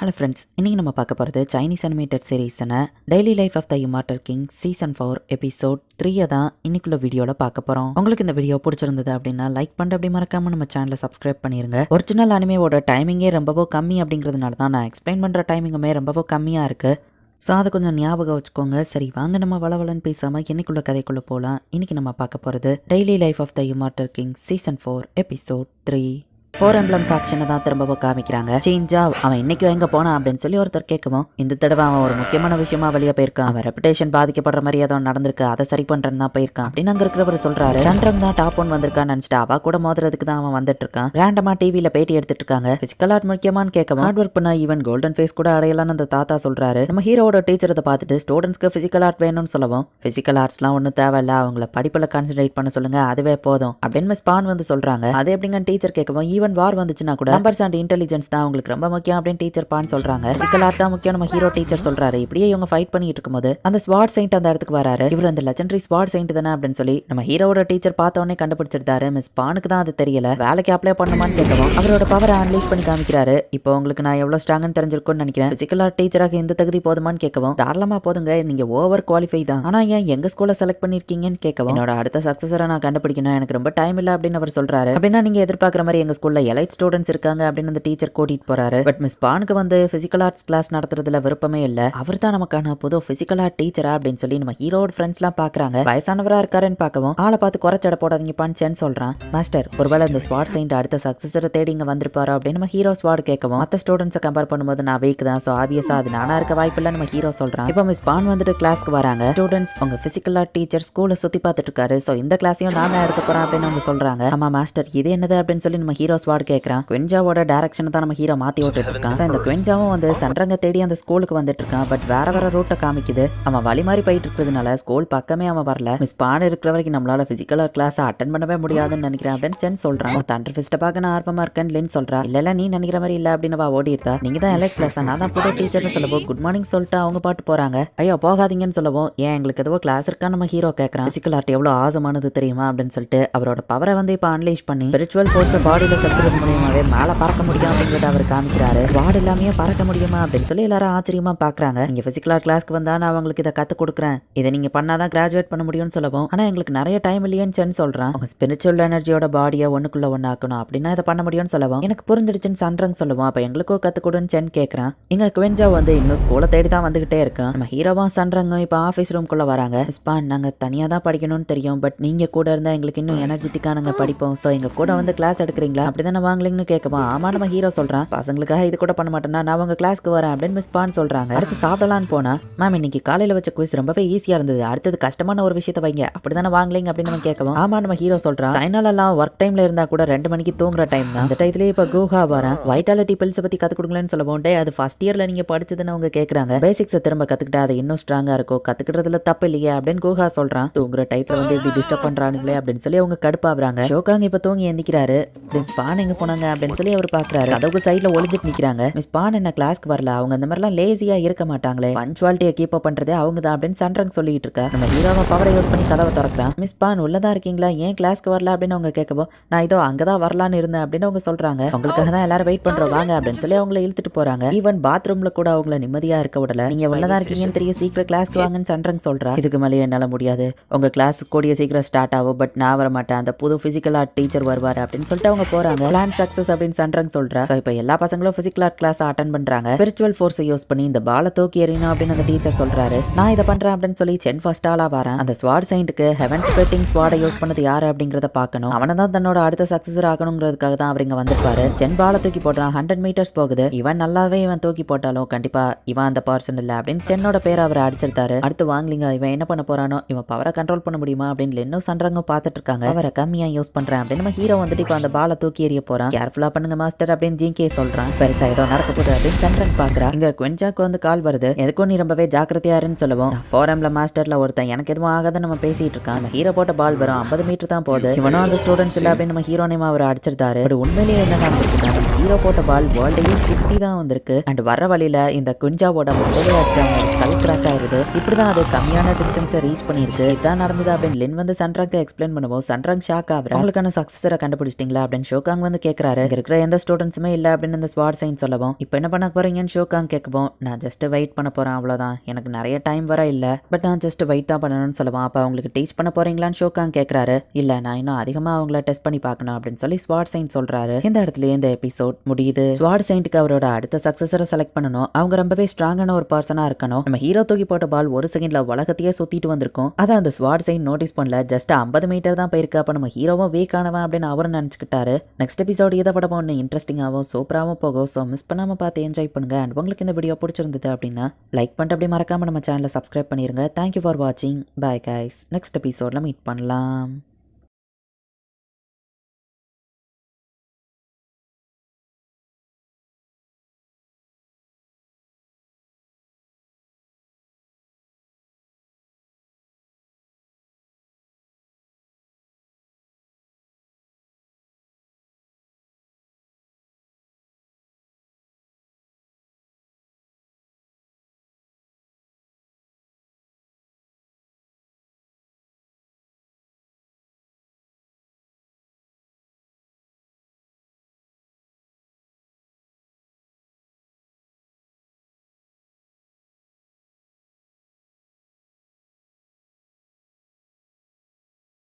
Hello friends, இன்றைக்கி நம்ம பார்க்க போகிறது சைனீஸ் அனிமேட்டட் சீரீஸான daily life of the immortal king season 4 episode 3 தான் இன்னைக்குள்ள வீடியோவில் பார்க்க போகிறோம். உங்களுக்கு இந்த வீடியோ பிடிச்சிருந்தது அப்படின்னா லைக் பண்ணிட்டு அப்படி மறக்காமல் நம்ம சேனலை சப்ஸ்கிரைப் பண்ணிடுங்க. ஒரிஜினல் அனிமேவோட டைமிங்கே ரொம்பவோ கம்மி அப்படிங்கிறதுனால தான் நான் எக்ஸ்பிளைன் பண்ணுற டைமிங்குமே ரொம்பவோ கம்மியாக இருக்குது. ஸோ அதை கொஞ்சம் ஞாபகம் வச்சுக்கோங்க. சரி, வாங்க நம்ம வளவலன்னு பேசாமல் இன்னைக்குள்ள கதைக்குள்ளே போகலாம். இன்றைக்கி நம்ம பார்க்க போகிறது daily life of the immortal king season 4 episode 3. Four emblem ஃபேக்ஷனை தான் திரும்பவும் காமிக்கிறாங்க. சீன்ஜா அவன் இன்னைக்கு எங்க போனான் அப்படின்னு சொல்லி ஒருத்தர் கேட்கவும், இந்த தடவை அவன் ஒரு முக்கியமான விஷயமா வெளியே போயிருக்கான். அவன் ரெப்புடேஷன் பாதிக்கப்படுற மாதிரி ஏதோ நடந்திருக்கு, அதை சரி பண்றேன்னு தான் போயிருக்கான் அப்படின்னு அங்க இருக்கிறவர் சொல்றாரு. சந்திரன் தான் டாப் ஒன் வந்திருக்கான்னு நினைச்சிட்டு அவ கூட மோதுறதுக்கு தான் அவன் வந்துட்டு இருக்கான். ரேண்டமா டிவியில பேட்டி எடுத்துட்டு இருக்காங்க. பிசிக்கல் ஆர்ட் முக்கியமானு கேட்கவும், ஹார்ட் ஒர்க் பண்ணா ஈவன் கோல்டன் ஃபேஸ் கூட அடையலான்னு அந்த தாத்தா சொல்றாரு. நம்ம ஹீரோட டீச்சர் அதை பார்த்துட்டு ஸ்டூடெண்ட்ஸ்க்கு பிசிக்கல் ஆர்ட் வேணும்னு சொல்லவும், பிசிக்கல் ஆர்ட்ஸ்லாம் ஒன்றும் தேவையில்ல, அவங்கள படிப்புல கான்சென்ட்ரேட் பண்ண சொல்லுங்க, அதுவே போதும் அப்படின்னு மிஸ் பான் வந்து சொல்றாங்க. அது எப்படிங்க டீச்சர் கேட்கவும், ஈவன் வார் வந்துச்சுன்னா கூட நம்பர்ஸ் அண்ட் இன்டெலிஜென்ஸ் தான் உங்களுக்கு ரொம்ப முக்கியம் அப்படின்னு டீச்சர் பான் சொல்றாங்க. பிசிக்கல் ஆர்ட் தான் முக்கியம் நம்ம ஹீரோ டீச்சர் சொல்றாரு. இப்படியே இவங்க ஃபைட் பண்ணிட்டு இருக்கும்போது அந்த ஸ்வாட் செயின்ட் அந்த இடத்துக்கு வராரு. இவர் அந்த லெஜெண்டரி ஸ்வாட் செயின்ட் தானே அப்படின்னு சொல்லி நம்ம ஹீரோட டீச்சர் பார்த்த உடனே கண்டுபிடிச்சிருந்தாரு. மிஸ் பானுக்கு தான் அது தெரியல. வேலைக்கு அப்ளை பண்ணுமான்னு கேட்கவும் அவரோட பவரை அனலைஸ் பண்ணி காமிக்கிறாரு. இப்போ உங்களுக்கு நான் எவ்வளவு ஸ்ட்ராங்னு தெரிஞ்சிருக்கும்னு நினைக்கிறேன். பிசிக்கல் ஆர்ட் டீச்சராக இந்த தகுதி போதுமான்னு கேட்கவும், தாராளமா போதுங்க, நீங்க ஓவர் குவாலிஃபை தான், ஆனா ஏன் எங்க ஸ்கூல்ல செலக்ட் பண்ணிருக்கீங்கன்னு கேட்கவும், என்னோட அடுத்த சக்சஸரை நான் கண்டுபிடிக்கணும், எனக்கு ரொம்ப டைம் இல்ல அப்படின்னு அவர் சொல்றாரு. அப்படின்னா நீங்க எதிர்பார்க்குற மாதிரி எங்க ஸ்கூல்ல எலைட் ஸ்டூடெண்ட்ஸ் இருக்காங்க அப்படின்னு அந்த டீச்சர் கூட்டிட்டு போறாரு. பட் மிஸ் பானுக்கு வந்து பிசிக்கல் ஆர்ட்ஸ் கிளாஸ் நடத்துறதுல விருப்பமே இல்ல. அவர் தான் நமக்கான புது பிசிக்கல் ஆர்ட் டீச்சரா அப்படின்னு சொல்லி நம்ம ஹீரோட ஃப்ரெண்ட்ஸ் எல்லாம் பாக்குறாங்க. வயசானவரா இருக்காருன்னு பார்க்கவும், ஆளை பார்த்து குறைச்சட போடாதீங்க பான்னு சொல்றான். மாஸ்டர், ஒருவேளை இந்த ஸ்வாட் செயின்ட் அடுத்த சக்சஸரை தேடி இங்க வந்திருப்பாரோ அப்படின்னு நம்ம ஹீரோ ஸ்வாட் கேட்கவும், மற்ற ஸ்டூடெண்ட்ஸை கம்பேர் பண்ணும்போது நான் வீக் தான், சோ ஆப்வியஸா அது நானா இருக்க வாய்ப்பு இல்ல நம்ம ஹீரோ சொல்றான். இப்போ மிஸ் பான் வந்துட்டு கிளாஸ்க்கு வராங்க. ஸ்டூடெண்ட்ஸ், உங்க பிசிக்கல் ஆர்ட் டீச்சர் ஸ்கூல்ல சுத்தி பார்த்துட்டு இருக்காரு, சோ இந்த கிளாஸையும் நான் தான் எடுக்க போறேன் அப்படின்னு அவங்க சொல்றாங்க. ஆமா மாஸ்டர், இது என்னது அப்படின்னு சொல்லி நம்ம ஹீரோ ஸ்வாட் கேட்கறான். குவென்ஜாவோட டைரக்ஷன் தான் நம்ம ஹீரோ மாத்தி விட்டுட்டு இருக்கான். இந்த குவென்ஜாவும் வந்து சந்திரங்க தேடி அந்த ஸ்கூலுக்கு வந்துட்டு இருக்கான். பட் வேற ரூட்டை காமிக்குது. அவன் வழி மாதிரி போயிட்டு இருக்கிறதுனால ஸ்கூல் பக்கமே அவன் வரல. மிஸ் பான் இருக்கிற வரைக்கும் நம்மளால பிசிக்கல் கிளாஸ் அட்டன் பண்ணவே முடியாதுன்னு நினைக்கிறேன் அப்படின்னு சென் சொல்றான். தண்டர் ஃபிஸ்ட்டை பார்க்க நான் ஆர்வமா இருக்கேன்னு லின் சொல்றா. இல்ல நீ நினைக்கிற மாதிரி இல்ல அப்படின்னு ஓடி இருந்தா. நீங்க தான் எலக்ட் கிளாஸ், நான் தான் புது டீச்சர்னு சொல்லவும் குட் மார்னிங் சொல்லிட்டு அவங்க பாட்டு போறாங்க. ஐயோ போகாதீங்கன்னு சொல்லவும், ஏன் எங்களுக்கு எதுவோ கிளாஸ் இருக்கா நம்ம ஹீரோ கேட்கறான். பிசிக்கல் ஆர்ட் எவ்வளவு ஆசமானது தெரியுமா அப்படின்னு சொல்லிட்டு அவரோட பவரை வந்து இப்ப அனலைஸ் பண்ணி ஸ்பிரிச்சுவல் ஃபோர்ஸ் பாடியில செலுத்துறது மூலியமாவே மேல பறக்க முடியும் அப்படிங்கறத அவர் காமிக்கிறாரு. ஸ்வாட் எல்லாமே பறக்க முடியுமா அப்படின்னு சொல்லி எல்லாரும் ஆச்சரியமா பாக்குறாங்க. நீங்க பிசிக்கல் ஆர்ட் கிளாஸ்க்கு வந்தா நான் உங்களுக்கு இதை கத்து கொடுக்குறேன், இதை நீங்க பண்ணாதான் கிராஜுவேட் பண்ண முடியும்னு சொல்லவும், ஆனா எங்களுக்கு நிறைய டைம் இல்லையேன்னு சென் சொல்றான். உங்க ஸ்பிரிச்சுவல் எனர்ஜியோட பாடியை ஒண்ணுக்குள்ள ஒன்னு ஆக்கணும் அப்படின்னா இதை பண்ண முடியும்னு சொல்லவும், எனக்கு புரிஞ்சிடுச்சுன்னு சந்திரன் சொல்லுவோம். அப்ப எங்களுக்கும் கத்து கொடுன்னு சென் கேட்கறான். இங்க குவென்ஜா வந்து இன்னும் ஸ்கூலை தேடி தான் வந்துகிட்டே இருக்கான். நம்ம ஹீரோவா சந்திரங்க இப்ப ஆபீஸ் ரூம்குள்ள வராங்க. மிஸ்பான், நாங்க தனியா தான் படிக்கணும்னு தெரியும், பட் நீங்க கூட இருந்தா எங்களுக்கு இன்னும் எனர்ஜெட்டிக்கா நாங்க படிப்போம், சோ எங்க கூட வந்து கிளாஸ் எடுக்கிறீங்களா அப்படிதானே வாங்கலீங்கன்னு கேட்கவா. ஆமா நம்ம ஹீரோ சொல்றான். பசங்களுக்காக இது கூட பண்ண மாட்டேன்னா நான் உங்க கிளாஸ்க்கு வரேன் அப்படின்னு மிஸ் பான் சொல்றாங்க. அடுத்து சாப்பிடலான்னு போனா, மேம் இன்னைக்கு காலையில வச்ச குவிஸ் ரொம்பவே ஈஸியா இருந்தது, அடுத்தது கஷ்டமான ஒரு விஷயத்தை வைங்க அப்படிதானே வாங்கலீங்க அப்படின்னு நம்ம கேட்கவும், ஆமா நம்ம ஹீரோ சொல்றான். சைனால எல்லாம் ஒர்க் டைம்ல இருந்தா கூட 2 மணிக்கு தூங்குற டைம் தான். அந்த டைத்துல இப்ப கூஹா வரேன், வைட்டாலிட்டி பில்ஸ் பத்தி கத்து கொடுங்களேன்னு சொல்லவும், அது ஃபர்ஸ்ட் இயர்ல நீங்க படிச்சதுன்னு அவங்க கேக்குறாங்க. பேசிக்ஸை திரும்ப கத்துக்கிட்டா அது இன்னும் ஸ்ட்ராங்கா இருக்கும், கத்துக்கிறதுல தப்பு இல்லையே அப்படின்னு கூஹா சொல்றான். தூங்குற டைத்துல வந்து இப்படி டிஸ்டர்ப் பண்றானுங்களே அப்படின்னு சொல்லி அவங்க கடுப்பாகிறாங்க. ஷோகாங் இப்ப தூங்கி எந்திக்கிறாரு. மிஸ் பான் எங்க போனாங்க அப்படின்னு சொல்லி அவர் பாக்குறாரு. கதவுக்கு சைட்ல ஒளிஞ்சிட்டு நிக்கிறாங்க. மிஸ் பான் என்ன கிளாஸ்க்கு வரல, அவங்க அந்த மாதிரிலாம் லேசியா இருக்க மாட்டாங்களே, பஞ்சுவாலிட்டியை கீப் அப் பண்றதே அவங்க தான் அப்படின்னு சந்திரன் சொல்லிட்டு இருக்கா. நம்ம ஹீரோவை பவரை யூஸ் பண்ணி கதவை திறக்கிறான். மிஸ் பான் உள்ளதா இருக்கீங்களா, ஏன் கிளாஸ்க்கு வரல அப்படின்னு அவங்க கேட்கவும், நான் இதோ அங்கதான் வரலான்னு இருந்தேன் அப்படின்னு அவங்க சொல்றாங்க. உங்களுக்காக தான் எல்லாரும் வெயிட் பண்றோம் வாங்க அப்படின்னு சொல்லி அவங்களை இழுத்துட்டு போறாங்க. ஈவன் பாத்ரூம்ல கூட அவங்கள நிம்மதியா இருக்க விடல. நீங்க உள்ளதா இருக்கீங்கன்னு தெரியும், சீக்கிரம் கிளாஸ்க்கு வாங்கன்னு சந்திரன் சொல்றா. இதுக்கு மேலே என்னால முடியாது, உங்க கிளாஸ் கூடிய சீக்கிரம் ஸ்டார்ட் ஆகும், பட் நான் வர மாட்டேன், அந்த புது பிசிக்கல் ஆர்ட் டீச்சர் வருவாரு அப்படின்னு சொல்லிட்டு அவங்க போறாங்க. பிளான் சக்சஸ் அப்படின்னு சந்திரன் சொல்றா. இப்ப எல்லா பசங்களும் பிசிக்கல் ஆர்ட் கிளாஸ் அட்டெண்ட் பண்றாங்க. ஸ்பிரிச்சுவல் ஃபோர்ஸை யூஸ் பண்ணி இந்த பாலை தூக்கி எறியணும் அப்படின்னு அந்த டீச்சர் சொல்றாரு. நான் இதை பண்றேன் அப்படின்னு சொல்லி சென் ஃபர்ஸ்ட் ஆளா வரேன். அந்த ஸ்வாட் செயின்ட்க்கு ஹெவன் ஸ்பெட்டிங் ஸ்வாடை யூஸ் பண்ணது யாரு அப்படிங்கறத பார்க்கணும். அவனை தான் தன்னோட அடுத்த சக்சஸர் ஆகணுங்கிறதுக்காக தான் அவர் இங்க வந்திருப்பாரு. சென் பாலை தூக்கி போட்டான். 100 மீட்டர்ஸ் போகுது. இவன் நல்லாவே இவன் தூக்கி போட்டாலும் கண்டிப்பா இவன் அந்த பர்சன் இல்ல அப்படின்னு சென்னோட பேரை அவர் அடிச்சிருந்தாரு. அடுத்து வாங்கலிங்க இவன் என்ன பண்ண போறானோ, இவன் பவரை கண்ட்ரோல் பண்ண முடியுமா அப்படின்னு இன்னும் சந்திரங்க பாத்துட்டு இருக்காங்க. அவரை கம்மியா யூஸ் பண்றேன் அப்படின்னு நம்ம ஹீரோ வந்துட்டு இப்ப அந்த பாலை தூக்கி எறிய போறான். கேர்ஃபுல்லா பண்ணுங்க மாஸ்டர் அப்படின்னு ஜிகே சொல்றான். பெருசா ஏதோ நடக்க போகுது அப்படின்னு சந்திரன் பாக்குறா. இங்க குவென்ஜாக்கு வந்து கால் வருது. எதுக்கும் நீ ரொம்பவே ஜாக்கிரதையா இருன்னு சொல்லவும், 4Mல மாஸ்டர்ல ஒருத்தன் எனக்கு எதுவும் ஆகாத நம்ம பேசிட்டு இருக்கான். நம்ம ஹீரோ போட்ட பால் வரும் 50 மீட்டர் தான் போகுது. இவனும் அந்த ஸ்டூடெண்ட்ஸ் இல்ல அப்படின்னு நம்ம ஹீரோ நேம் அவர் அடிச்சிருந்தாரு. ஒரு உண்மையிலேயே என்ன நடந்துருக்கு, ஹீரோ போட்ட பால் வேர்ல்டையே சுத்தி தான் வந்திருக்கு. அண்ட் வர வழியில இந்த குஞ்சாவோட முப்பது ஸ்கல் கிராக் ஆயிருது. இப்படிதான் அது கம்மியான டிஸ்டன்ஸை ரீச் பண்ணிருக்கு. இதான் நடந்தது அப்படின்னு லின் வந்து சன்ராங்க எக்ஸ்பிளைன் பண்ணுவோம். சன்ராங் ஷாக் ஆகுற. அவங்களுக்கான சக்சஸரை கண்டுபிடிச்சிட்டீங்களா அப்படின்னு ஷோகாங் ஷோகாங் வந்து கேட்கறாரு, இங்க இருக்கிற எந்த ஸ்டூடெண்ட்ஸுமே இல்ல அப்படின்னு இந்த ஸ்வாட் சைன் சொல்லவும், இப்போ என்ன பண்ண போறீங்கன்னு ஷோகாங் கேட்கவும், நான் ஜஸ்ட் வெயிட் பண்ண போறேன் அவ்வளவுதான், எனக்கு நிறைய டைம் வர இல்ல, பட் நான் ஜஸ்ட் வெயிட் தான் பண்ணணும்னு சொல்லுவான். அப்ப அவங்களுக்கு டீச் பண்ண போறீங்களான்னு ஷோகாங் கேட்கறாரு. இல்ல, நான் இன்னும் அதிகமா அவங்கள டெஸ்ட் பண்ணி பார்க்கணும் அப்படின்னு சொல்லி ஸ்வாட் சைன் சொல்றாரு. இந்த இடத்துல இந்த எபிசோட் முடியுது. ஸ்வாட் சைன்ட்டுக்கு அவரோட அடுத்த சக்சஸரை செலக்ட் பண்ணணும். அவங்க ரொம்பவே ஸ்ட்ராங்கான ஒரு பர்சனா இருக்கணும். நம்ம ஹீரோ தூக்கி போட்ட பால் ஒரு செகண்ட்ல உலகத்தையே சுத்திட்டு வந்திருக்கும். அதை அந்த ஸ்வாட் சைன் நோட்டீஸ் பண்ணல. ஜஸ்ட் 50 மீட்டர் தான் போயிருக்கு. அப்ப நம்ம ஹீரோவும் வீக் ஆனவன் அப்படின்னு அவரும் நினைச்சுக்கிட்டாரு. நெக்ஸ்ட் எபிசோட் இதை படம் ஒன்று இன்ட்ரெஸ்டிங்காகவும் சூப்பராகவும் போகும். ஸோ மிஸ் பண்ணாம பார்த்து என்ஜாய் பண்ணுங்க. அண்ட் உங்களுக்கு இந்த வீடியோ பிடிச்சிருந்தது அப்படின்னா லைக் பண்ணிட்டு அப்படி மறக்காம நம்ம சேனலை சப்ஸ்கிரைப் பண்ணிருங்க. தேங்க்யூ ஃபார் வாட்சிங். Bye guys. நெக்ஸ்ட் எபிசோட்ல மீட் பண்ணலாம்.